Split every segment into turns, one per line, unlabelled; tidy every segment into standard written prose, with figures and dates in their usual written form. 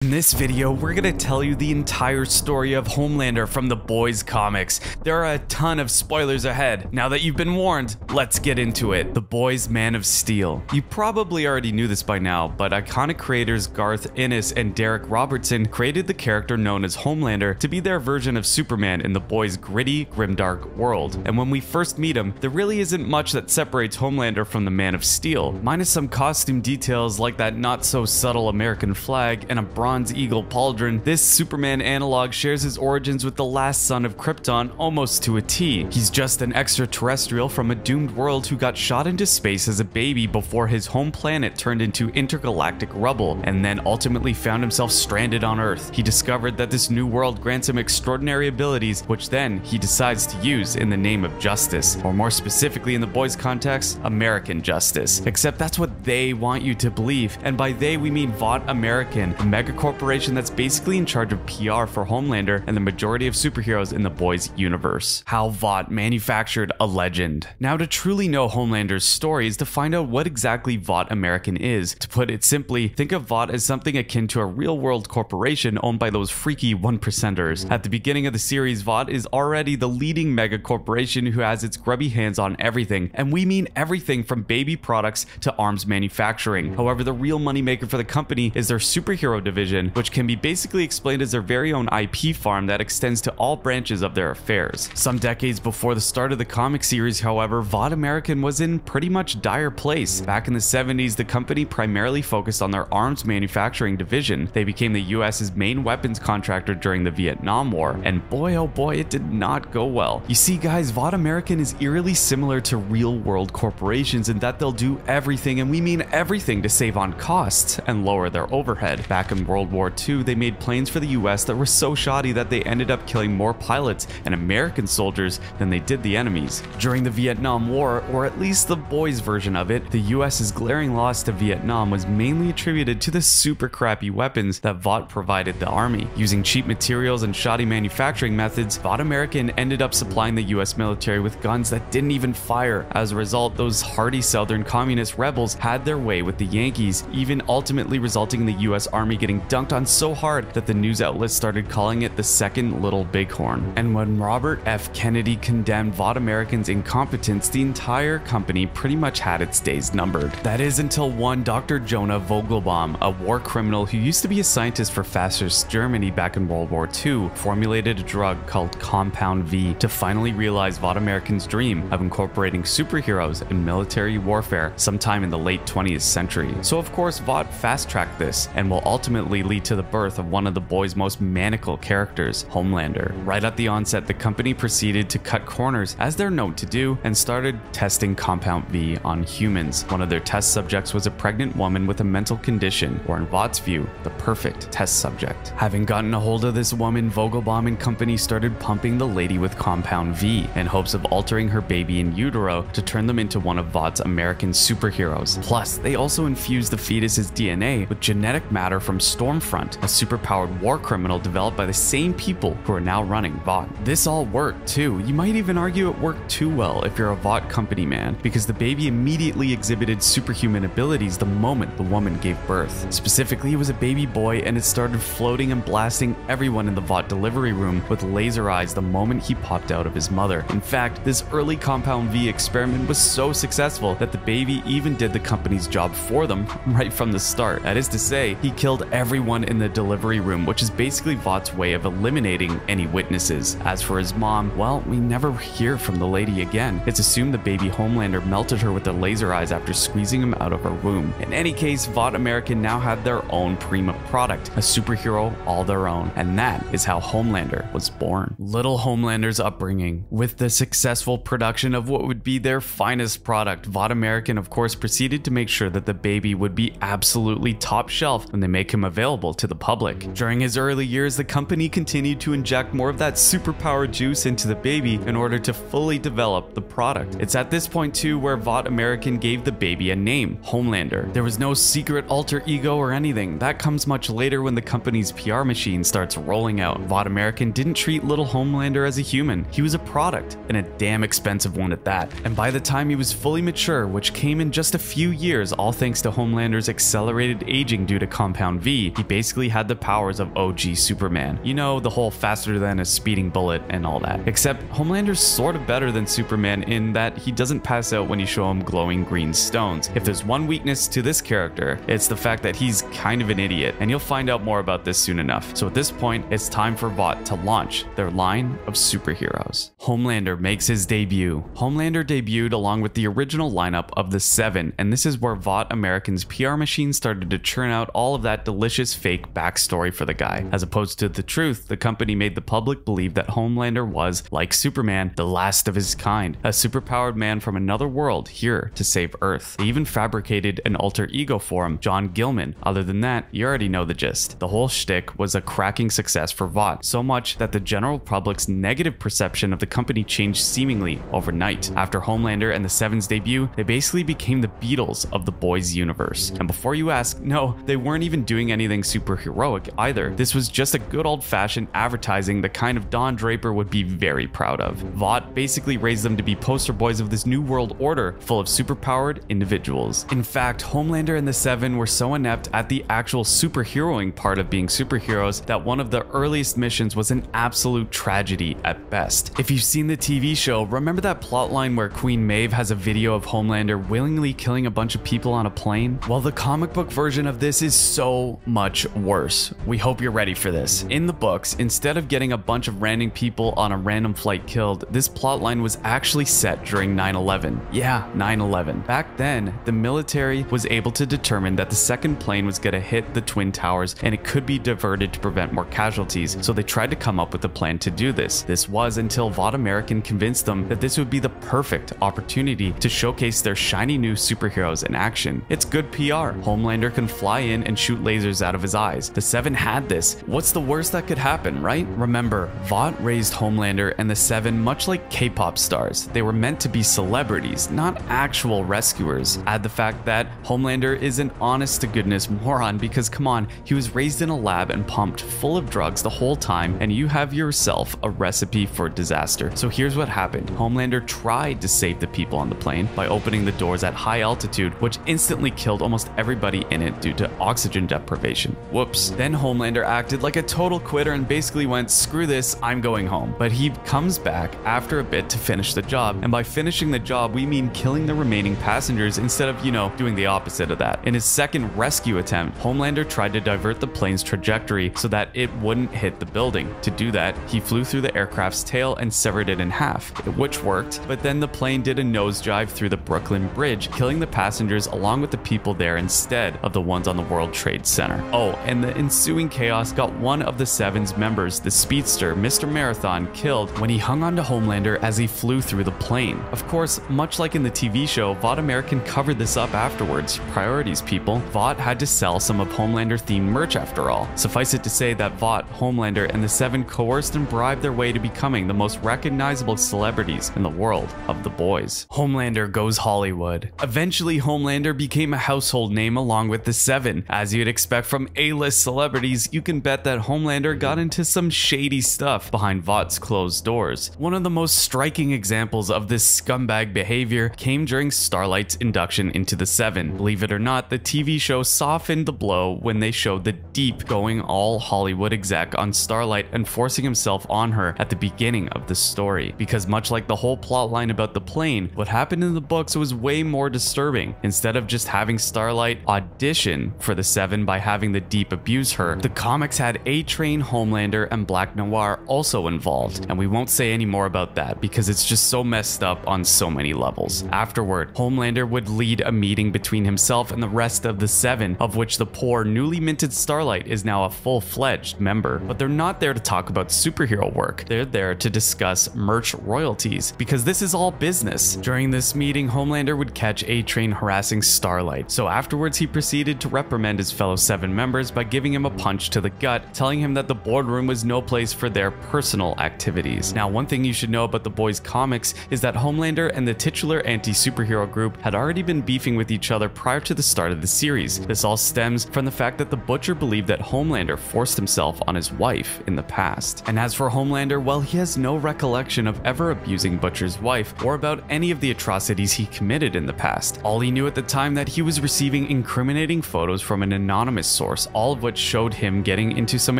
In this video, we're gonna tell you the entire story of Homelander from the Boys comics. There are a ton of spoilers ahead. Now that you've been warned, let's get into it. The Boys Man of Steel. You probably already knew this by now, but iconic creators Garth Ennis and Derek Robertson created the character known as Homelander to be their version of Superman in the Boys' gritty, grimdark world. And when we first meet him, there really isn't much that separates Homelander from the Man of Steel, minus some costume details like that not-so-subtle American flag and a bronze eagle pauldron. This Superman analog shares his origins with the last son of Krypton almost to a T. He's just an extraterrestrial from a doomed world who got shot into space as a baby before his home planet turned into intergalactic rubble, and then ultimately found himself stranded on Earth. He discovered that this new world grants him extraordinary abilities, which then he decides to use in the name of justice, or more specifically in the Boys context, American justice. Except that's what they want you to believe, and by they we mean Vought American, a mega corporation that's basically in charge of PR for Homelander and the majority of superheroes in the Boys universe. How Vought manufactured a legend. Now, to truly know Homelander's story is to find out what exactly Vought American is. To put it simply, think of Vought as something akin to a real-world corporation owned by those freaky 1%ers. At the beginning of the series, Vought is already the leading mega corporation who has its grubby hands on everything, and we mean everything from baby products to arms manufacturing. However, the real moneymaker for the company is their superhero division, which can be basically explained as their very own IP farm that extends to all branches of their affairs. Some decades before the start of the comic series, however, Vought American was in pretty much dire place. Back in the 70s, the company primarily focused on their arms manufacturing division. They became the US's main weapons contractor during the Vietnam War, and boy oh boy, it did not go well. You see guys, Vought American is eerily similar to real-world corporations in that they'll do everything, and we mean everything, to save on costs and lower their overhead. Back in World War II, they made planes for the US that were so shoddy that they ended up killing more pilots and American soldiers than they did the enemies. During the Vietnam War, or at least the Boys version of it, the US's glaring loss to Vietnam was mainly attributed to the super crappy weapons that Vought provided the army. Using cheap materials and shoddy manufacturing methods, Vought American ended up supplying the US military with guns that didn't even fire. As a result, those hardy southern communist rebels had their way with the Yankees, even ultimately resulting in the US Army getting dunked on so hard that the news outlets started calling it the second Little Bighorn. And when Robert F. Kennedy condemned Vought American's incompetence, the entire company pretty much had its days numbered. That is until one Dr. Jonah Vogelbaum, a war criminal who used to be a scientist for fascist Germany back in World War II, formulated a drug called Compound V to finally realize Vought American's dream of incorporating superheroes in military warfare sometime in the late 20th century. So of course Vought fast-tracked this and will ultimately lead to the birth of one of the Boys' most maniacal characters, Homelander. Right at the onset, the company proceeded to cut corners, as they're known to do, and started testing Compound V on humans. One of their test subjects was a pregnant woman with a mental condition, or in Vaught's view, the perfect test subject. Having gotten a hold of this woman, Vogelbaum and company started pumping the lady with Compound V in hopes of altering her baby in utero to turn them into one of Vaught's American superheroes. Plus, they also infused the fetus's DNA with genetic matter from Stormfront, a superpowered war criminal developed by the same people who are now running Vought. This all worked too. You might even argue it worked too well if you're a Vought company man, because the baby immediately exhibited superhuman abilities the moment the woman gave birth. Specifically, it was a baby boy, and it started floating and blasting everyone in the Vought delivery room with laser eyes the moment he popped out of his mother. In fact, this early Compound V experiment was so successful that the baby even did the company's job for them right from the start. That is to say, he killed everyone in the delivery room, which is basically Vaught's way of eliminating any witnesses. As for his mom, well, we never hear from the lady again. It's assumed the baby Homelander melted her with the laser eyes after squeezing him out of her womb. In any case, Vought American now had their own prima product, a superhero all their own, and that is how Homelander was born. Little Homelander's upbringing. With the successful production of what would be their finest product, Vought American of course proceeded to make sure that the baby would be absolutely top shelf when they make him available to the public. During his early years, the company continued to inject more of that superpower juice into the baby in order to fully develop the product. It's at this point too where Vought American gave the baby a name, Homelander. There was no secret alter ego or anything. That comes much later when the company's PR machine starts rolling out. Vought American didn't treat little Homelander as a human. He was a product, and a damn expensive one at that. And by the time he was fully mature, which came in just a few years all thanks to Homelander's accelerated aging due to Compound V, he basically had the powers of OG Superman. You know, the whole faster than a speeding bullet and all that. Except Homelander's sort of better than Superman in that he doesn't pass out when you show him glowing green stones. If there's one weakness to this character, it's the fact that he's kind of an idiot, and you'll find out more about this soon enough. So at this point, it's time for Vought to launch their line of superheroes. Homelander makes his debut. Homelander debuted along with the original lineup of the Seven, and this is where Vought American's PR machine started to churn out all of that delicious fake backstory for the guy. As opposed to the truth, the company made the public believe that Homelander was, like Superman, the last of his kind, a superpowered man from another world here to save Earth. They even fabricated an alter ego for him, John Gilman. Other than that, you already know the gist. The whole shtick was a cracking success for Vought, so much that the general public's negative perception of the company changed seemingly overnight. After Homelander and the Seven's debut, they basically became the Beatles of the boys universe. And before you ask, no, they weren't even doing anything super heroic either. This was just a good old-fashioned advertising, the kind of Don Draper would be very proud of. Vought basically raised them to be poster boys of this new world order full of superpowered individuals. In fact, Homelander and the Seven were so inept at the actual superheroing part of being superheroes that one of the earliest missions was an absolute tragedy at best. If you've seen the TV show, remember that plotline where Queen Maeve has a video of Homelander willingly killing a bunch of people on a plane? Well, the comic book version of this is so much worse. We hope you're ready for this. In the books, instead of getting a bunch of random people on a random flight killed, this plotline was actually set during 9/11. Yeah, 9/11. Back then, the military was able to determine that the second plane was going to hit the Twin Towers and it could be diverted to prevent more casualties, so they tried to come up with a plan to do this. This was until Vought American convinced them that this would be the perfect opportunity to showcase their shiny new superheroes in action. It's good PR. Homelander can fly in and shoot lasers out of his eyes. The Seven had this. What's the worst that could happen, right? Remember, Vought raised Homelander and the Seven much like K-pop stars. They were meant to be celebrities, not actual rescuers. Add the fact that Homelander is an honest-to-goodness moron because, come on, he was raised in a lab and pumped full of drugs the whole time, and you have yourself a recipe for disaster. So here's what happened. Homelander tried to save the people on the plane by opening the doors at high altitude, which instantly killed almost everybody in it due to oxygen deprivation. Whoops. Then Homelander acted like a total quitter and basically went, screw this, I'm going home. But he comes back after a bit to finish the job, and by finishing the job, we mean killing the remaining passengers instead of, you know, doing the opposite of that. In his second rescue attempt, Homelander tried to divert the plane's trajectory so that it wouldn't hit the building. To do that, he flew through the aircraft's tail and severed it in half, which worked, but then the plane did a nosedive through the Brooklyn Bridge, killing the passengers along with the people there instead of the ones on the World Trade Center. Oh, and the ensuing chaos got one of the Seven's members, the speedster, Mr. Marathon, killed when he hung onto Homelander as he flew through the plane. Of course, much like in the TV show, Vought American covered this up afterwards. Priorities, people. Vought had to sell some of Homelander-themed merch after all. Suffice it to say that Vought, Homelander, and the Seven coerced and bribed their way to becoming the most recognizable celebrities in the world of the boys. Homelander goes Hollywood. Eventually, Homelander became a household name along with the Seven. As you'd expect from A-list celebrities, you can bet that Homelander got into some shady stuff behind Vaught's closed doors. One of the most striking examples of this scumbag behavior came during Starlight's induction into the Seven. Believe it or not, the TV show softened the blow when they showed the Deep going all Hollywood exec on Starlight and forcing himself on her at the beginning of the story. Because much like the whole plotline about the plane, what happened in the books was way more disturbing. Instead of just having Starlight audition for the Seven by having the Deep abuse her, the comics had A-Train, Homelander, and Black Noir also involved. And we won't say any more about that because it's just so messed up on so many levels. Afterward, Homelander would lead a meeting between himself and the rest of the Seven, of which the poor, newly minted Starlight is now a full-fledged member. But they're not there to talk about superhero work. They're there to discuss merch royalties, because this is all business. During this meeting, Homelander would catch A-Train harassing Starlight, so afterwards he proceeded to reprimand his fellow Seven members by giving him a punch to the gut, telling him that the boardroom was no place for their personal activities. Now, one thing you should know about the boys' comics is that Homelander and the titular anti-superhero group had already been beefing with each other prior to the start of the series. This all stems from the fact that the Butcher believed that Homelander forced himself on his wife in the past. And as for Homelander, well, he has no recollection of ever abusing Butcher's wife or about any of the atrocities he committed in the past. All he knew at the time that he was receiving incriminating photos from an anonymous source, all of which showed him getting into some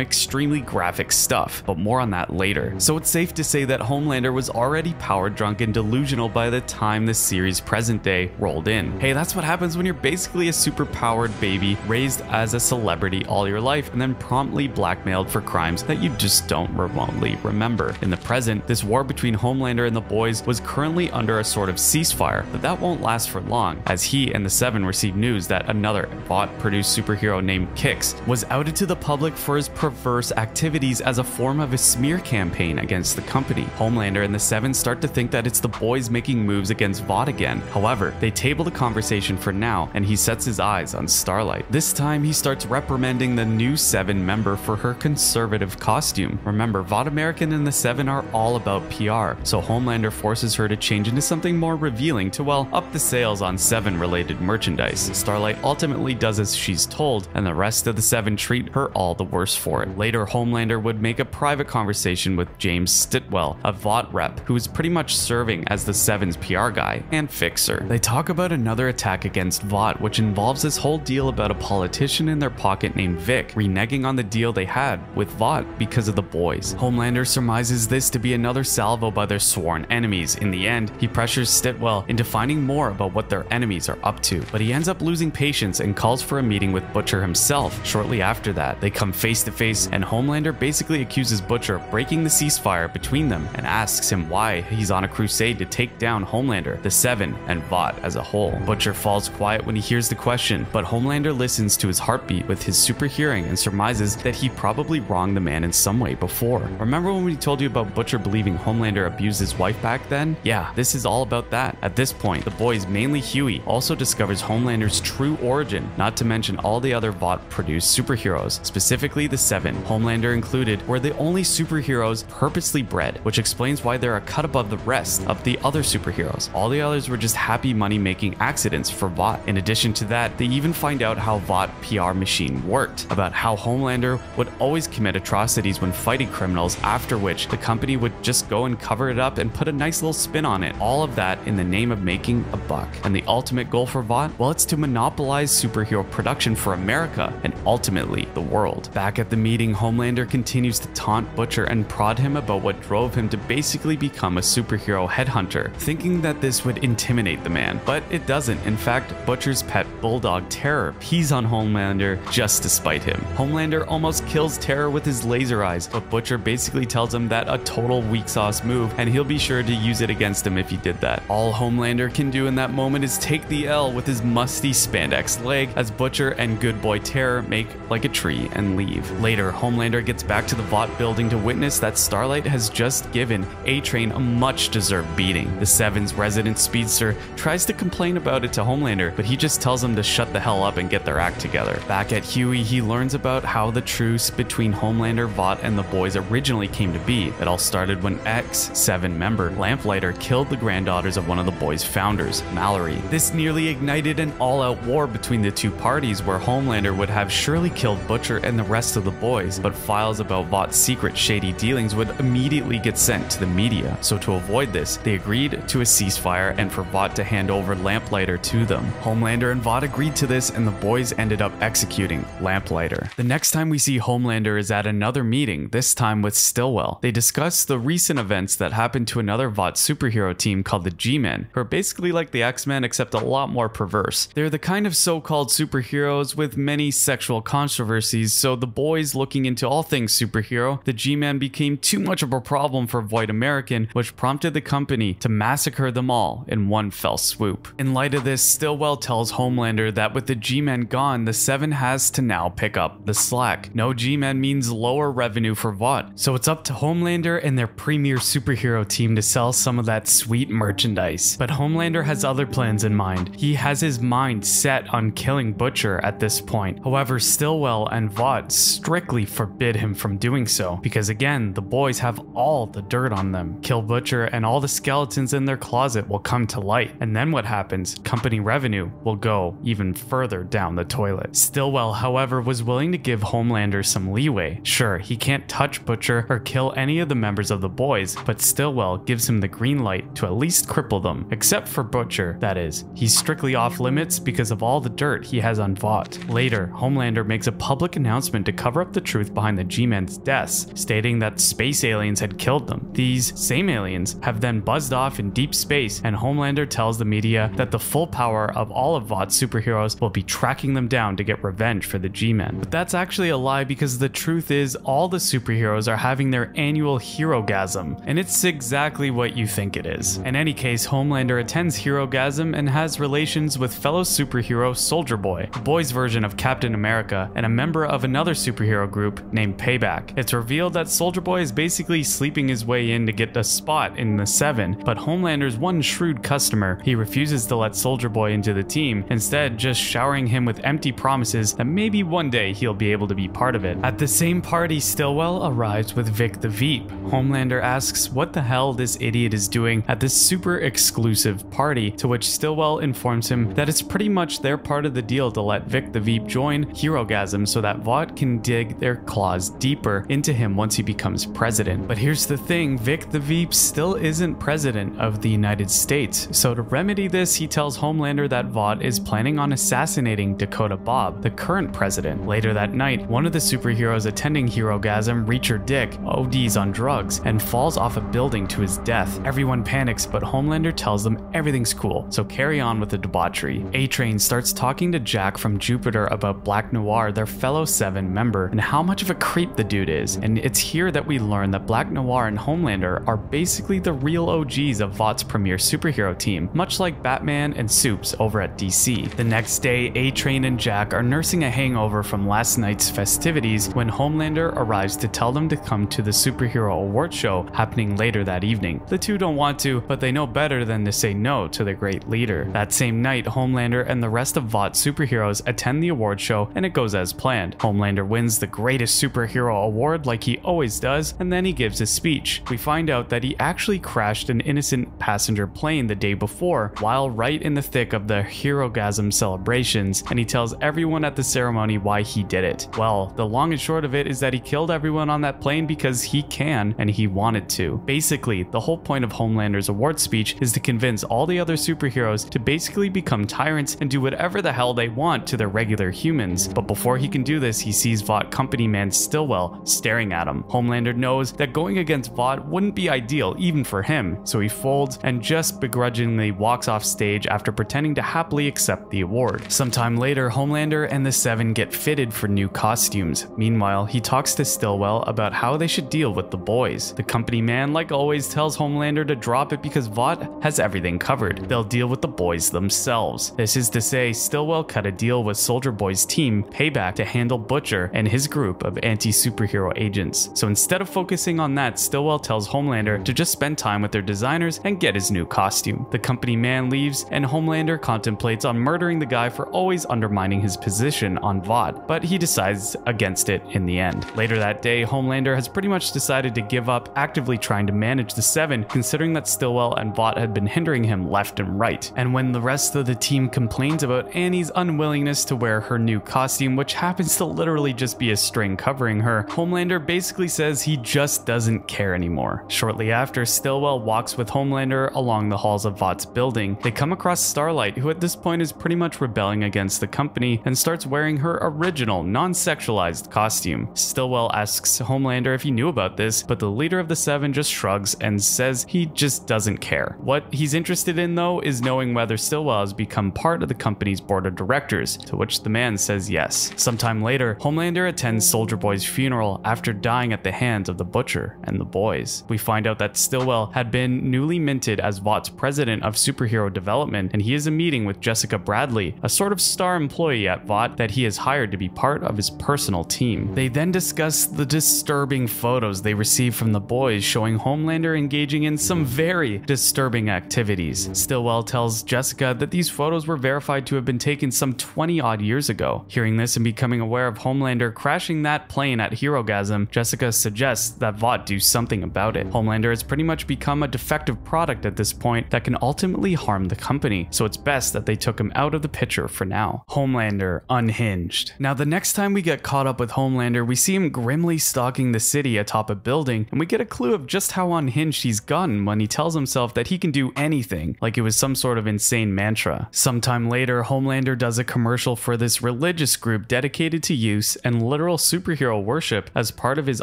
extremely graphic stuff, but more on that later. So it's safe to say that Homelander was already power drunk and delusional by the time the series' present day rolled in. Hey, that's what happens when you're basically a super-powered baby raised as a celebrity all your life and then promptly blackmailed for crimes that you just don't remotely remember. In the present, this war between Homelander and the boys was currently under a sort of ceasefire, but that won't last for long, as he and the Seven received news that another bot-produced superhero named Kix was outed to the public for his perverse activities as a form of a smear campaign against the company. Homelander and the Seven start to think that it's the boys making moves against Vought again. However, they table the conversation for now, and he sets his eyes on Starlight. This time, he starts reprimanding the new Seven member for her conservative costume. Remember, Vought American and the Seven are all about PR, so Homelander forces her to change into something more revealing to, well, up the sales on Seven-related merchandise. Starlight ultimately does as she's told, and the rest of the Seven treat her all the worse for it. Later, Homelander would make a private conversation with James Stitwell, a Vought rep, who is pretty much serving as the Seven's PR guy and fixer. They talk about another attack against Vought, which involves this whole deal about a politician in their pocket named Vic reneging on the deal they had with Vought because of the boys. Homelander surmises this to be another salvo by their sworn enemies. In the end, he pressures Stitwell into finding more about what their enemies are up to, but he ends up losing patience and calls for a meeting with Butcher himself. Shortly after that, they come face to face, and Homelander basically accuses Butcher of breaking the ceasefire between them and asks him why he's on a crusade to take down Homelander, the Seven, and Vought as a whole. Butcher falls quiet when he hears the question, but Homelander listens to his heartbeat with his super hearing and surmises that he probably wronged the man in some way before. Remember when we told you about Butcher believing Homelander abused his wife back then? Yeah, this is all about that. At this point, the boys, mainly Huey, also discovers Homelander's true origin, not to mention all the other Vought-produced superheroes, specifically the Seven, Homelander included, were the only superheroes purposely bred, which explains why they're a cut above the rest of the other superheroes. All the others were just happy money-making accidents for Vought. In addition to that, they even find out how Vought PR machine worked, about how Homelander would always commit atrocities when fighting criminals, after which the company would just go and cover it up and put a nice little spin on it. All of that in the name of making a buck. And the ultimate goal for Vought? Well, it's to monopolize superhero production for America and ultimately the world. Back at the meeting, Homelander continues to taunt Butcher and prod him about what drove him to basically become a superhero headhunter, thinking that this would intimidate the man, but it doesn't. In fact, Butcher's pet bulldog Terror pees on Homelander just to spite him. Homelander almost kills Terror with his laser eyes, but Butcher basically tells him that a total weak sauce move and he'll be sure to use it against him if he did that. All Homelander can do in that moment is take the L with his musty spandex leg as Butcher and good boy Terror make like a tree and leave. Later, Homelander gets back to the Vought building to witness that Starlight has just given A-Train a much-deserved beating. The Seven's resident speedster tries to complain about it to Homelander, but he just tells him to shut the hell up and get their act together. Back at Huey, he learns about how the truce between Homelander, Vought, and the boys originally came to be. It all started when ex-Seven member Lamplighter killed the granddaughters of one of the boys' founders, Mallory. This nearly ignited an all-out war between the two parties where Homelander would have surely killed Butcher and the rest of the boys, but files about Vaught's secret shady dealings would immediately get sent to the media. So to avoid this, they agreed to a ceasefire and for Vought to hand over Lamplighter to them. Homelander and Vought agreed to this, and the boys ended up executing Lamplighter. The next time we see Homelander is at another meeting, this time with Stillwell. They discuss the recent events that happened to another Vought superhero team called the G-Men, who are basically like the X-Men except a lot more perverse. They're the kind of so-called superheroes with many sexual controversies, so the boys looking into all things superhero, the G-Men became too much of a problem for Void American, which prompted the company to massacre them all in one fell swoop. In light of this, Stillwell tells Homelander that with the G-Men gone, the Seven has to now pick up the slack. No G-Men means lower revenue for Vought, so it's up to Homelander and their premier superhero team to sell some of that sweet merchandise. But Homelander has other plans in mind. He has his mind set on killing Butcher at this point. However, Stillwell and Vought strictly forbid him from doing so, because again, the boys have all the dirt on them. Kill Butcher and all the skeletons in their closet will come to light, and then what happens? Company revenue will go even further down the toilet. Stillwell, however, was willing to give Homelander some leeway. Sure, he can't touch Butcher or kill any of the members of the boys, but Stillwell gives him the green light to at least cripple them, except for Butcher, that is. He's strictly off limits because of all the dirt he has on Vought. Later, later, Homelander makes a public announcement to cover up the truth behind the G-Men's deaths, stating that space aliens had killed them. These same aliens have then buzzed off in deep space, and Homelander tells the media that the full power of all of Vought's superheroes will be tracking them down to get revenge for the G-Men. But that's actually a lie, because the truth is all the superheroes are having their annual Herogasm, and it's exactly what you think it is. In any case, Homelander attends Herogasm and has relations with fellow superhero Soldier Boy, the boys' version of Captain America, and a member of another superhero group named Payback. It's revealed that Soldier Boy is basically sleeping his way in to get a spot in the Seven, but Homelander's one shrewd customer, he refuses to let Soldier Boy into the team, instead just showering him with empty promises that maybe one day he'll be able to be part of it. At the same party, Stillwell arrives with Vic the Veep. Homelander asks what the hell this idiot is doing at this super exclusive party, to which Stillwell informs him that it's pretty much their part of the deal to let Vic the Veep join Herogasm so that Vought can dig their claws deeper into him once he becomes president. But here's the thing, Vic the Veep still isn't president of the United States, so to remedy this, he tells Homelander that Vought is planning on assassinating Dakota Bob, the current president. Later that night, one of the superheroes attending Herogasm, Reacher Dick, ODs on drugs and falls off a building to his death. Everyone panics, but Homelander tells them everything's cool, so carry on with the debauchery. A-Train starts talking to Jack from Jupiter about Black Noir, their fellow Seven member, and how much of a creep the dude is, and it's here that we learn that Black Noir and Homelander are basically the real OGs of Vought's premier superhero team, much like Batman and Supes over at DC. The next day, A-Train and Jack are nursing a hangover from last night's festivities when Homelander arrives to tell them to come to the superhero award show happening later that evening. The two don't want to, but they know better than to say no to their great leader. That same night, Homelander and the rest of Vought's superheroes attend the award show, and it goes as planned. Homelander wins the greatest superhero award like he always does, and then he gives his speech. We find out that he actually crashed an innocent passenger plane the day before while right in the thick of the Herogasm celebrations, and he tells everyone at the ceremony why he did it. Well, the long and short of it is that he killed everyone on that plane because he can and he wanted to. Basically, the whole point of Homelander's award speech is to convince all the other superheroes to basically become tyrants and do whatever the hell they want to their regular humans. But before he can do this, he sees Vought company man Stillwell staring at him. Homelander knows that going against Vought wouldn't be ideal even for him, so he folds and just begrudgingly walks off stage after pretending to happily accept the award. Sometime later, Homelander and the Seven get fitted for new costumes. Meanwhile, he talks to Stillwell about how they should deal with the boys. The company man, like always, tells Homelander to drop it because Vought has everything covered. They'll deal with the boys themselves. This is to say, Stillwell cut a deal with Soldier Boy's team, Payback, to handle Butcher and his group of anti-superhero agents. So instead of focusing on that, Stillwell tells Homelander to just spend time with their designers and get his new costume. The company man leaves, and Homelander contemplates on murdering the guy for always undermining his position on Vought, but he decides against it in the end. Later that day, Homelander has pretty much decided to give up actively trying to manage the Seven, considering that Stillwell and Vought had been hindering him left and right. And when the rest of the team complains about Annie's unwillingness to wear her new costume, which happens to literally just be a string covering her, Homelander basically says he just doesn't care anymore. Shortly after, Stillwell walks with Homelander along the halls of Vought's building. They come across Starlight, who at this point is pretty much rebelling against the company and starts wearing her original, non-sexualized costume. Stillwell asks Homelander if he knew about this, but the leader of the Seven just shrugs and says he just doesn't care. What he's interested in, though, is knowing whether Stillwell has become part of the company's board of directors, to which the man says yes. Sometime later, Homelander attends Soldier Boy's funeral after dying at the hands of the Butcher and the boys. We find out that Stillwell had been newly minted as Vought's president of superhero development, and he is a meeting with Jessica Bradley, a sort of star employee at Vought that he has hired to be part of his personal team. They then discuss the disturbing photos they received from the boys showing Homelander engaging in some very disturbing activities. Stillwell tells Jessica that these photos were verified to have been taken some 20 odd years ago. Hearing this and becoming aware of Homelander crashing that plane at Herogasm, Jessica suggests that Vought do something about it. Homelander has pretty much become a defective product at this point that can ultimately harm the company, so it's best that they took him out of the picture for now. Homelander unhinged. Now, the next time we get caught up with Homelander, we see him grimly stalking the city atop a building, and we get a clue of just how unhinged he's gotten when he tells himself that he can do anything, like it was some sort of insane mantra. Sometime later, Homelander does a commercial for this religious group dedicated to use and literal superhero worship as part of his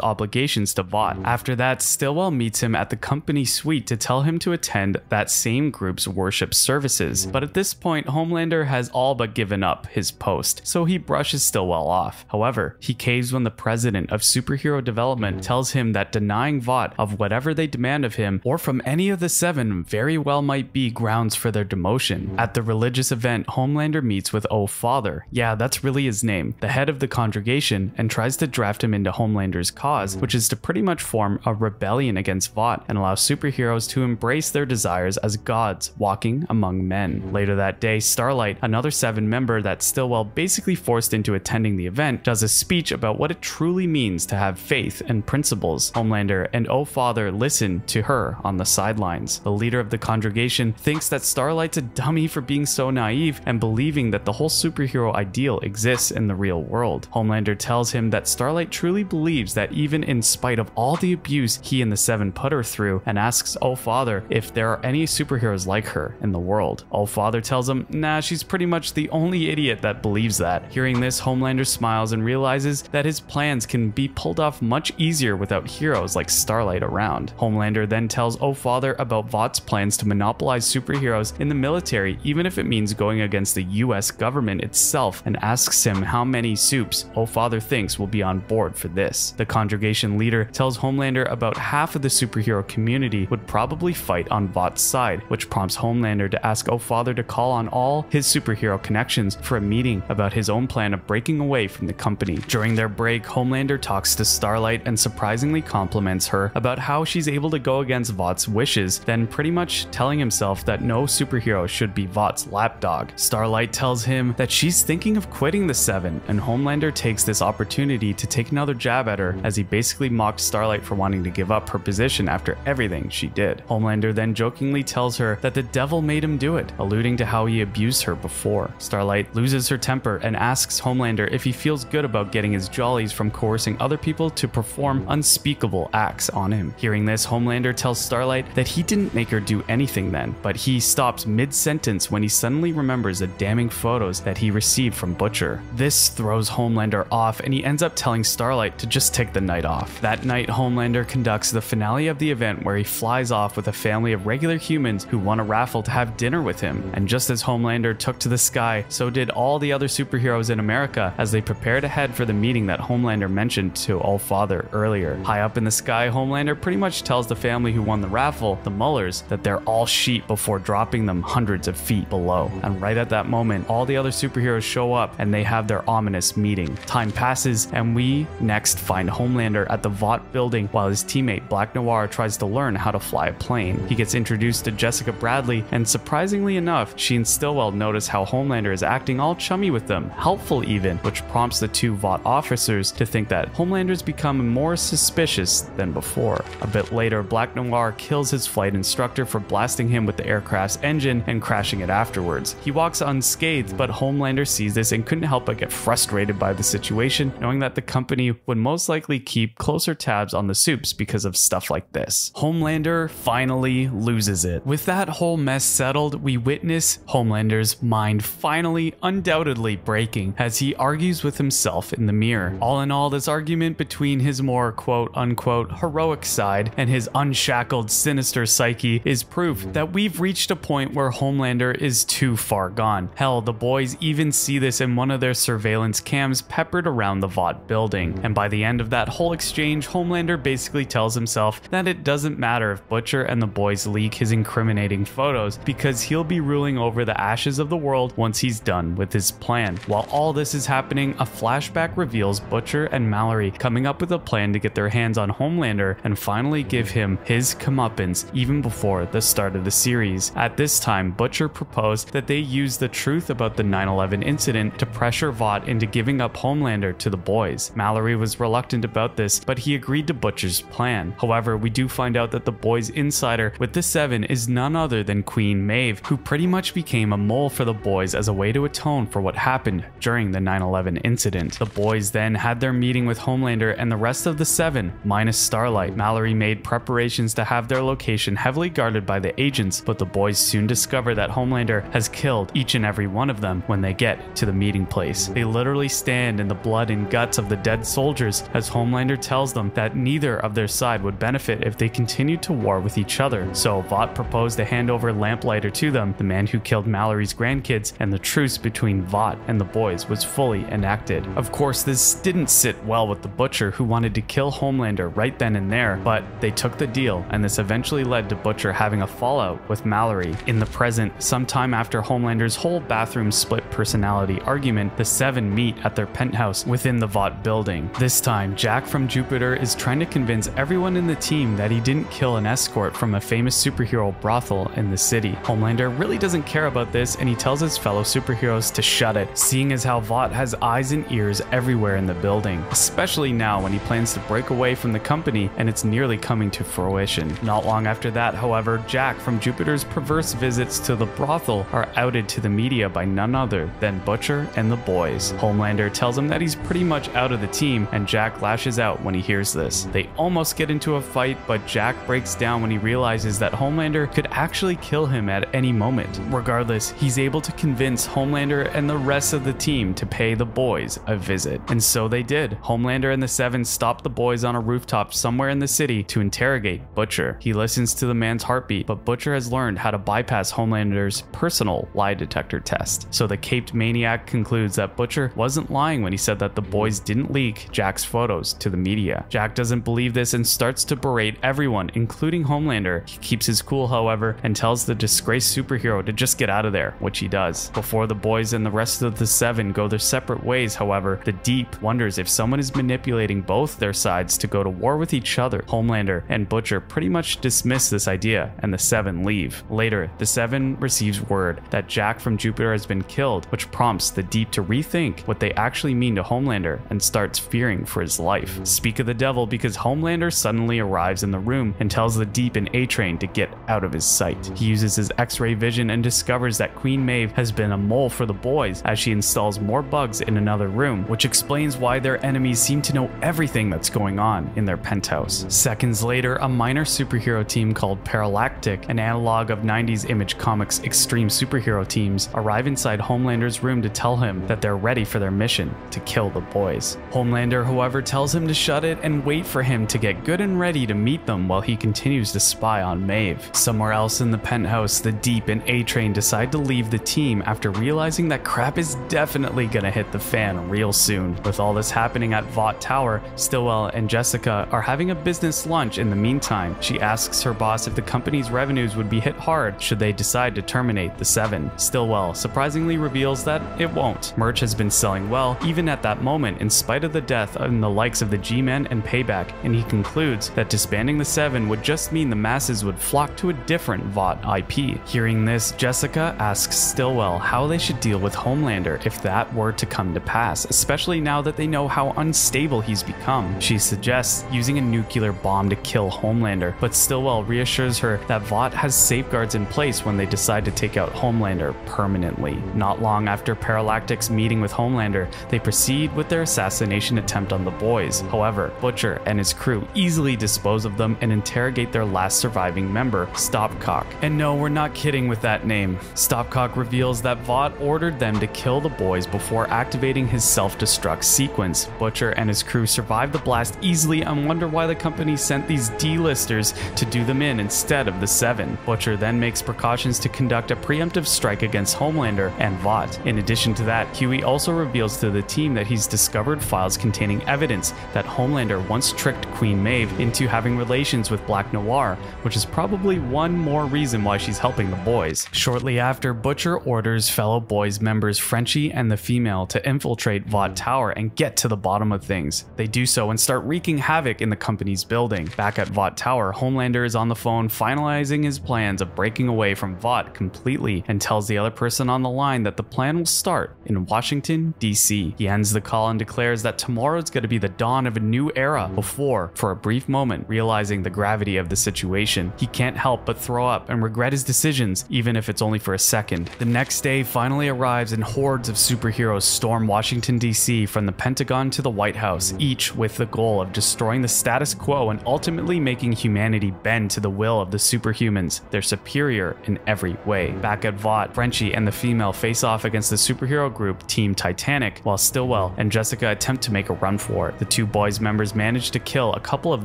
obligations to Vought. After that, Stillwell meets him at the company suite to tell him to attend that same group's worship services. But at this point, Homelander has all but given up his post, so he brushes Stillwell off. However, he caves when the president of superhero development tells him that denying Vought of whatever they demand of him or from any of the 7 very well might be grounds for their demotion. At the religious event, Homelander meets with Father, yeah, that's really his name, the head of the congregation, and tries to draft him into Homelander's cause, which is to pretty much form a rebellion against Vought and allow superheroes to embrace their desires as gods walking among men. Later that day, Starlight, another 7 member that Stillwell basically forced into attending the event, does a speech about what it truly means to have faith and principles. Homelander and Father listen to her on the sidelines. The leader of the congregation thinks that Starlight's a dummy for being so naive and believing that the whole superhero ideal exists in the real world. Homelander tells him that Starlight truly believes that even in spite of all the abuse he and the 7 put her through, and asks Father if there are any superheroes like her in the world. Father tells him, nah, she's pretty much the only idiot that believes that. Hearing this, Homelander smiles and realizes that his plans can be pulled off much easier without heroes like Starlight around. Homelander then tells Father about Vought's plans to monopolize superheroes in the military, even if it means going against the US government itself, and asks him how many supes Father thinks will be on board for this. The congregation leader tells Homelander about half of the superhero community would probably fight on Vought's side, which prompts Homelander to ask Father to call on all his superhero connections for a meeting about his own plan of breaking away from the company. During their break, Homelander talks to Starlight and surprisingly compliments her about how she's able to go against Vought's wishes, then pretty much telling himself that no superhero should be Vought's lapdog. Starlight tells him that she's thinking of quitting the 7, and Homelander takes this opportunity to take another jab at her as he basically mocked Starlight for wanting to give up her position after everything she did. Homelander then jokingly tells her that the devil made him do it, alluding to how he abused her before. Starlight loses her temper and asks Homelander if he feels good about getting his jollies from coercing other people to perform unspeakable acts on him. Hearing this, Homelander tells Starlight that he didn't make her do anything then, but he stops mid-sentence when he suddenly remembers the damning photos that he received from Butcher. This throws Homelander off, and he ends up telling Starlight to just take the night off. That night, Homelander conducts the finale of the event where he flies off with a family of regular humans who won a raffle to have dinner with him. And just as Homelander took to the sky, so did all the other superheroes in America as they prepared to head for the meeting that Homelander mentioned to Father earlier. High up in the sky, Homelander pretty much tells the family who won the raffle, the Mullers, that they're all sheep before dropping them hundreds of feet below. And right at that moment, all the other superheroes show up and they have their ominous meeting. Time passes, and we next find Homelander at the Vought building while his teammate Black Noir tries to learn how to fly a plane. He gets introduced to Jessica Bradley, and surprisingly enough, she and Stillwell notice how Homelander is acting all chummy with them, helpful even, which prompts the 2 Vought officers to think that Homelander's become more suspicious than before. A bit later, Black Noir kills his flight instructor for blasting him with the aircraft's engine and crashing it afterwards. He walks unscathed, but Homelander sees this and couldn't help but get frustrated by the situation, knowing that the company would most likely keep closer tabs on the supes because of stuff like this. Homelander finally loses it. With that whole mess settled, we witness Homelander's mind finally, undoubtedly breaking as he argues with himself in the mirror. All in all, this argument between his more quote-unquote heroic side and his unshackled sinister psyche is proof that we've reached a point where Homelander is too far gone. Hell, the boys even see this in one of their surveillance cams peppered around the Vought building. And by the end of that whole exchange, Homelander basically tells himself that it doesn't matter if Butcher and the boys leak his incriminating photos, because he'll be ruling over the ashes of the world once he's done with his plan. While all this is happening, a flashback reveals Butcher and Mallory coming up with a plan to get their hands on Homelander and finally give him his comeuppance even before the start of the series. At this time, Butcher proposed that they use the truth about the 9/11 incident to pressure Vought into giving up Homelander to the boys. Mallory was reluctant about this, but he agreed to Butcher's plan. However, we do find out that the boys' insider with the 7 is none other than Queen Maeve, who pretty much became a mole for the boys as a way to atone for what happened during the 9/11 incident. The boys then had their meeting with Homelander and the rest of the 7, minus Starlight. Mallory made preparations to have their location heavily guarded by the agents, but the boys soon discover that Homelander has killed each and every one of them when they get to the meeting place. They literally stand in the blood and guts of the dead soldiers as Homelander tells them that neither of their side would benefit if they continued to war with each other. So Vought proposed to hand over Lamplighter to them, the man who killed Mallory's grandkids, and the truce between Vought and the boys was fully enacted. Of course, this didn't sit well with the Butcher, who wanted to kill Homelander right then and there, but they took the deal, and this eventually led to Butcher having a fallout with Mallory. In the present, sometime after Homelander's whole bathroom split personality argument, the Seven meet at their penthouse within the Vought building. This time, Jack from Jupiter is trying to convince everyone in the team that he didn't kill an escort from a famous superhero brothel in the city. Homelander really doesn't care about this, and he tells his fellow superheroes to shut it, seeing as how Vought has eyes and ears everywhere in the building, especially now when he plans to break away from the company and it's nearly coming to fruition. Not long after that, however, Jack from Jupiter's perverse visits to the brothel are outed to the media by none other than Butcher and the boys. Homelander tells him that he's pretty much out of the team, and Jack lashes out when he hears this. They almost get into a fight, but Jack breaks down when he realizes that Homelander could actually kill him at any moment. Regardless, he's able to convince Homelander and the rest of the team to pay the boys a visit. And so they did. Homelander and the Seven stop the boys on a rooftop somewhere in the city to interrogate Butcher. He listens to the man's heartbeat, but Butcher has learned how to bypass Homelander's personal lie detector test. So the caped maniac concludes that Butcher wasn't lying when he said that the boys didn't leak Jack's photos to the media. Jack doesn't believe this and starts to berate everyone, including Homelander. He keeps his cool, however, and tells the disgraced superhero to just get out of there, which he does. Before the boys and the rest of the Seven go their separate ways, however, the Deep wonders if someone is manipulating both their sides to go to war with each other. Homelander and Butcher pretty much dismiss this idea, and the Seven leave. Later, the Seven receives word that Jack from Jupiter has been killed, which prompts the Deep to rethink what they actually mean to Homelander and starts fearing for his life. Speak of the devil, because Homelander suddenly arrives in the room and tells the Deep and A-Train to get out of his sight. He uses his X-ray vision and discovers that Queen Maeve has been a mole for the boys as she installs more bugs in another room, which explains why their enemies seem to know everything that's going on in their penthouse. Seconds later, a minor superhero team called Paralactic, an analog of 90s Image Comics extreme superhero teams, arrive inside Homelander's room to tell him that they're ready for their mission to kill the boys. Homelander, however, tells him to shut it and wait for him to get good and ready to meet them while he continues to spy on Maeve. Somewhere else in the penthouse, the Deep and A-Train decide to leave the team after realizing that crap is definitely gonna hit the fan real soon. With all this happening at Vought Tower, Stillwell and Jessica are having a business lunch in the meantime. She asks her boss if the company's revenues would be hit hard should they decide to terminate the Seven. Stillwell surprisingly reveals that it won't. Merch has been selling well, even at that moment, in spite of the death in the likes of the G-Men and Payback, and he concludes that disbanding the Seven would just mean the masses would flock to a different Vought IP. Hearing this, Jessica asks Stillwell how they should deal with Homelander if that were to come to pass, especially now that they know how unstable he's become. She suggests using a nuclear bomb to kill Homelander, but Stillwell reassures her that Vought has safeguards in place when they decide to take out Homelander permanently. Not long after Paralactic's meeting with Homelander, they proceed with their assassination attempt on the boys. However, Butcher and his crew easily dispose of them and interrogate their last surviving member, Stopcock. And no, we're not kidding with that name. Stopcock reveals that Vought ordered them to kill the boys before activating his self-destruct sequence. Butcher and his crew survive the blast easily and wonder why the company sent these D-listers to do them in instead of the Seven. Butcher then makes precautions to conduct a preemptive strike against Homelander and Vought. In addition to that, Huey also reveals to the team that he's discovered files containing evidence that Homelander once tricked Queen Maeve into having relations with Black Noir, which is probably one more reason why she's helping the boys. Shortly after, Butcher orders fellow boys members Frenchie and the female to infiltrate Vought Tower and get to the bottom of things. They do so and start wreaking havoc in the company's building. Back at Vought Tower, Homelander is on the phone finalizing his plans of breaking away from Vought completely and tells the other person on the line that the plan will start in Washington, D.C. He ends the call and declares that tomorrow is going to be the dawn of a new era before, for a brief moment, realizing the gravity of the situation. He can't help but throw up and regret his decisions, even if it's only for a second. The next day finally arrives and hordes of superheroes storm Washington, D.C. from the Pentagon to the White House, each with the goal of destroying the status quo and ultimately making humanity bend to the will of the superhumans. They're superior in every way. Back at Vought, Frenchie and the female face off against the superheroes superhero group Team Titanic, while Stillwell and Jessica attempt to make a run for it. The two boys members manage to kill a couple of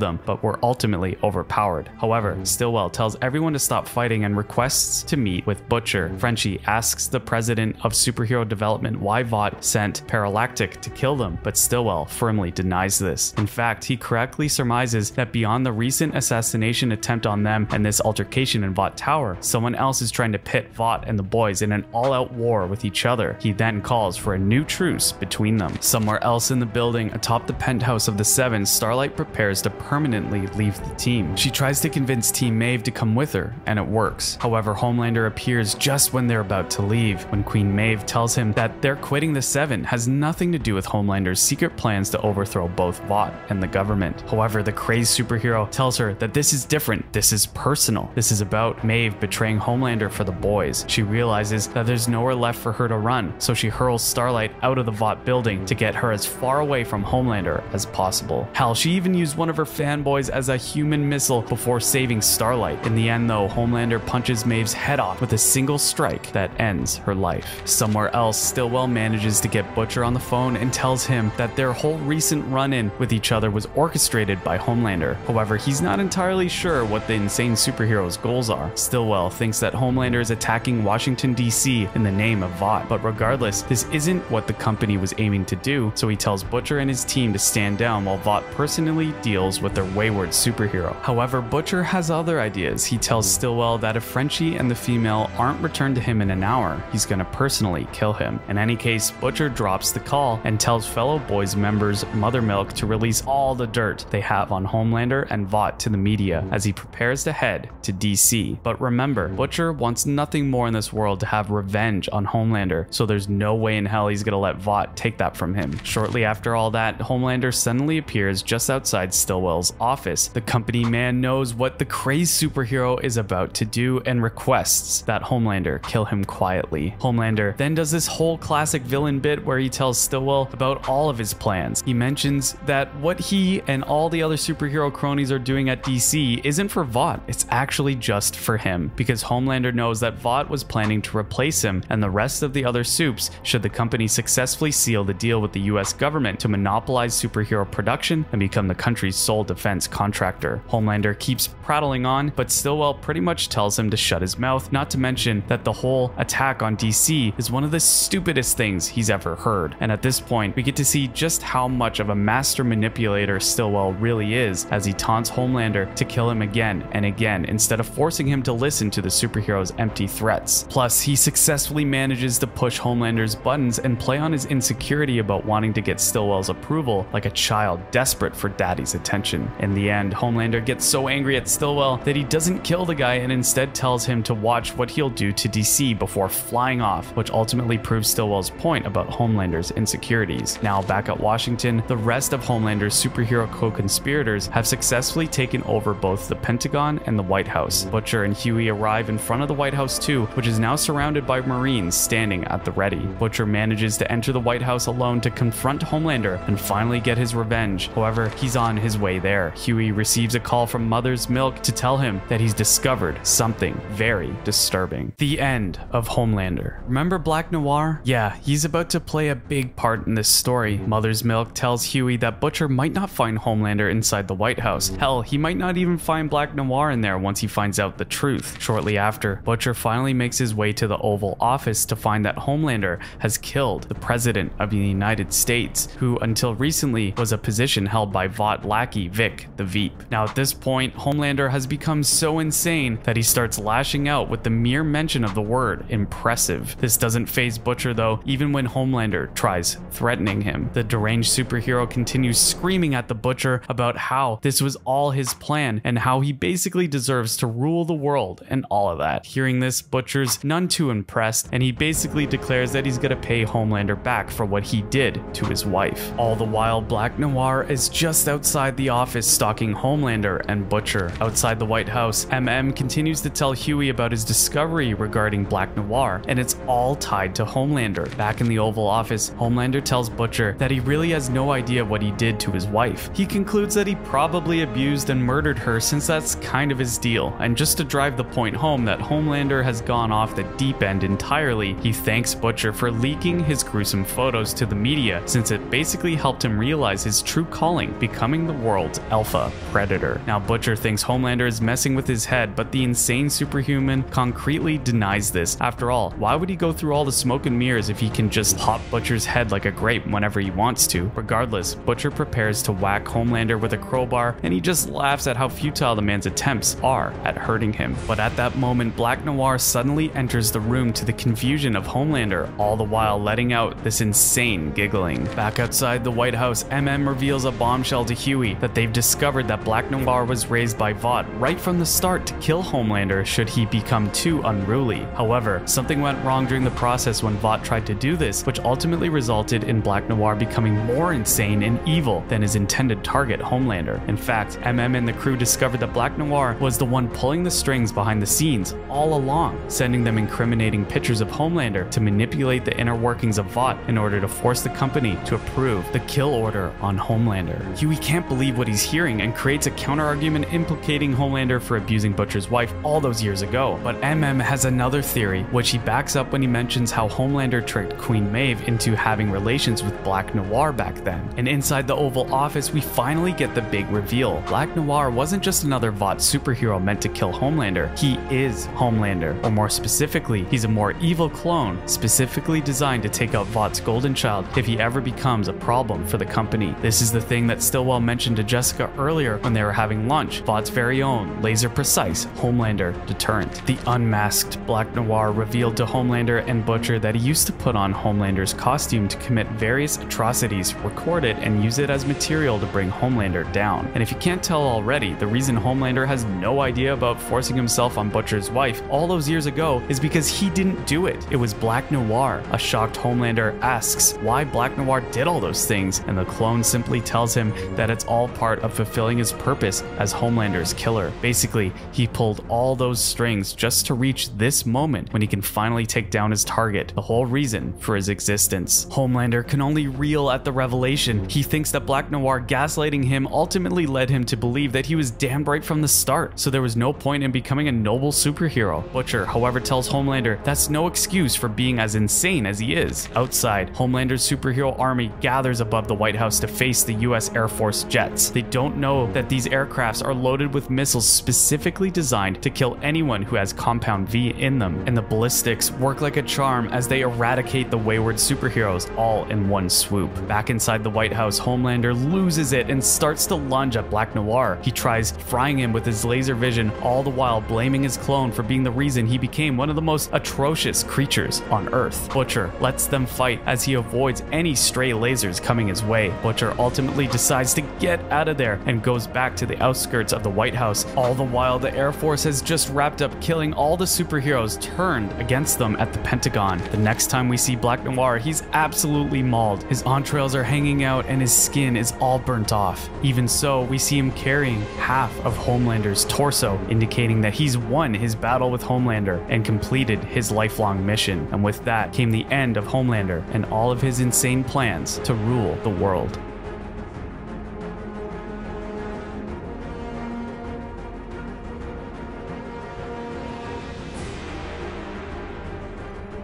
them, but were ultimately overpowered. However, Stillwell tells everyone to stop fighting and requests to meet with Butcher. Frenchie asks the president of superhero development why Vought sent Paralactic to kill them, but Stillwell firmly denies this. In fact, he correctly surmises that beyond the recent assassination attempt on them and this altercation in Vought Tower, someone else is trying to pit Vought and the boys in an all-out war with each other. He then calls for a new truce between them. Somewhere else in the building, atop the penthouse of the Seven, Starlight prepares to permanently leave the team. She tries to convince Team Maeve to come with her, and it works. However, Homelander appears just when they're about to leave. When Queen Maeve tells him that they're quitting the Seven has nothing to do with Homelander's secret plans to overthrow both Vought and the government. However, the crazed superhero tells her that this is different. This is personal. This is about Maeve betraying Homelander for the boys. She realizes that there's nowhere left for her to run, so she hurls Starlight out of the Vought building to get her as far away from Homelander as possible. Hell, she even used one of her fanboys as a human missile before saving Starlight. In the end though, Homelander punches Maeve's head off with a single strike that ends her life. Somewhere else, Stillwell manages to get Butcher on the phone and tells him that their whole recent run-in with each other was orchestrated by Homelander. However, he's not entirely sure what the insane superhero's goals are. Stillwell thinks that Homelander is attacking Washington, D.C. in the name of Vought, but regardless, this isn't what the company was aiming to do, so he tells Butcher and his team to stand down while Vought personally deals with their wayward superhero. However, Butcher has other ideas. He tells Stillwell that if Frenchie and the female aren't returned to him in an hour, he's gonna personally kill him. In any case, Butcher drops the call and tells fellow boys members Mother Milk to release all the dirt they have on Homelander and Vought to the media as he prepares to head to DC. But remember, Butcher wants nothing more in this world to have revenge on Homelander, so there's no way in hell he's gonna let Vought take that from him. Shortly after all that, Homelander suddenly appears just outside Stillwell's office. The company man knows what the crazed superhero is about to do and requests that Homelander kill him quietly. Homelander then does this whole classic villain bit where he tells Stillwell about all of his plans. He mentions that what he and all the other superhero cronies are doing at DC isn't for Vought, it's actually just for him, because Homelander knows that Vought was planning to replace him and the rest of the other supes should the company successfully seal the deal with the US government to monopolize superhero production and become the country's sole defense contractor. Homelander keeps prattling on, but Stillwell pretty much tells him to shut his mouth, not to mention that the whole attack on DC is one of the stupidest things he's ever heard. And at this point, we get to see just how much of a master manipulator Stillwell really is as he taunts Homelander to kill him again and again instead of forcing him to listen to the superhero's empty threats. Plus, he successfully manages to push Homelander's buttons and play on his insecurity about wanting to get Stillwell's approval like a child desperate for daddy's attention. In the end, Homelander gets so angry at Stillwell that he doesn't kill the guy and instead tells him to watch what he'll do to DC before flying off, which ultimately proves Stillwell's point about Homelander's insecurities. Now back at Washington, the rest of Homelander's superhero co-conspirators have successfully taken over both the Pentagon and the White House. Butcher and Huey arrive in front of the White House too, which is now surrounded by Marines standing at the ready. Butcher manages to enter the White House alone to confront Homelander and finally get his revenge. However, he's on his way there. Huey receives a call from Mother's Milk to tell him that he's discovered something very disturbing. The end of Homelander. Remember Black Noir? Yeah, he's about to play a big part in this story. Mother's Milk tells Huey that Butcher might not find Homelander inside the White House. Hell, he might not even find Black Noir in there once he finds out the truth. Shortly after, Butcher finally makes his way to the Oval Office to find that Homelander has killed the President of the United States, who until recently was a position held by Vought lackey Vic the Veep. Now at this point, Homelander has become so insane that he starts lashing out with the mere mention of the word impressive. This doesn't faze Butcher though, even when Homelander tries threatening him. The deranged superhero continues screaming at the Butcher about how this was all his plan and how he basically deserves to rule the world and all of that. Hearing this, Butcher's none too impressed, and he basically declares that he's gonna pay Homelander back for what he did to his wife. All the while, Black Noir is just outside the office stalking Homelander and Butcher. Outside the White House, MM continues to tell Huey about his discovery regarding Black Noir, and it's all tied to Homelander. Back in the Oval Office, Homelander tells Butcher that he really has no idea what he did to his wife. He concludes that he probably abused and murdered her since that's kind of his deal, and just to drive the point home that Homelander has gone off the deep end entirely, he thanks Butcher Butcher for leaking his gruesome photos to the media, since it basically helped him realize his true calling, becoming the world's alpha predator. Now Butcher thinks Homelander is messing with his head, but the insane superhuman concretely denies this. After all, why would he go through all the smoke and mirrors if he can just pop Butcher's head like a grape whenever he wants to? Regardless, Butcher prepares to whack Homelander with a crowbar, and he just laughs at how futile the man's attempts are at hurting him. But at that moment, Black Noir suddenly enters the room, to the confusion of Homelander, all the while letting out this insane giggling. Back outside the White House, reveals a bombshell to Huey that they've discovered that Black Noir was raised by Vought right from the start to kill Homelander should he become too unruly. However, something went wrong during the process when Vought tried to do this, which ultimately resulted in Black Noir becoming more insane and evil than his intended target, Homelander. In fact, and the crew discovered that Black Noir was the one pulling the strings behind the scenes all along, sending them incriminating pictures of Homelander to manipulate the inner workings of Vought in order to force the company to approve the kill order on Homelander. Huey can't believe what he's hearing and creates a counter-argument implicating Homelander for abusing Butcher's wife all those years ago. But has another theory, which he backs up when he mentions how Homelander tricked Queen Maeve into having relations with Black Noir back then. And inside the Oval Office, we finally get the big reveal. Black Noir wasn't just another Vought superhero meant to kill Homelander. He is Homelander, or more specifically, he's a more evil clone specifically designed to take out Vaught's golden child if he ever becomes a problem for the company. This is the thing that Stillwell mentioned to Jessica earlier when they were having lunch. Vaught's very own, laser-precise Homelander deterrent. The unmasked Black Noir revealed to Homelander and Butcher that he used to put on Homelander's costume to commit various atrocities, record it, and use it as material to bring Homelander down. And if you can't tell already, the reason Homelander has no idea about forcing himself on Butcher's wife all those years ago is because he didn't do it. It was Black Noir. A shocked Homelander asks why Black Noir did all those things, and the clone simply tells him that it's all part of fulfilling his purpose as Homelander's killer. Basically, he pulled all those strings just to reach this moment when he can finally take down his target, the whole reason for his existence. Homelander can only reel at the revelation. He thinks that Black Noir gaslighting him ultimately led him to believe that he was damned right from the start, so there was no point in becoming a noble superhero. Butcher, however, tells Homelander that's no excuse for being as insane as he is. Outside, Homelander's superhero army gathers above the White House to face the US Air Force jets. They don't know that these aircrafts are loaded with missiles specifically designed to kill anyone who has Compound V in them, and the ballistics work like a charm as they eradicate the wayward superheroes all in one swoop. Back inside the White House, Homelander loses it and starts to lunge at Black Noir. He tries frying him with his laser vision, all the while blaming his clone for being the reason he became one of the most atrocious creatures on Earth. Butcher lets them fight as he avoids any stray lasers coming his way. Butcher ultimately decides to get out of there and goes back to the outskirts of the White House. All the while, the Air Force has just wrapped up killing all the superheroes turned against them at the Pentagon. The next time we see Black Noir, he's absolutely mauled. His entrails are hanging out and his skin is all burnt off. Even so, we see him carrying half of Homelander's torso, indicating that he's won his battle with Homelander and completed his lifelong mission. And with that came the end of Homelander and all of his insane plans to rule the world.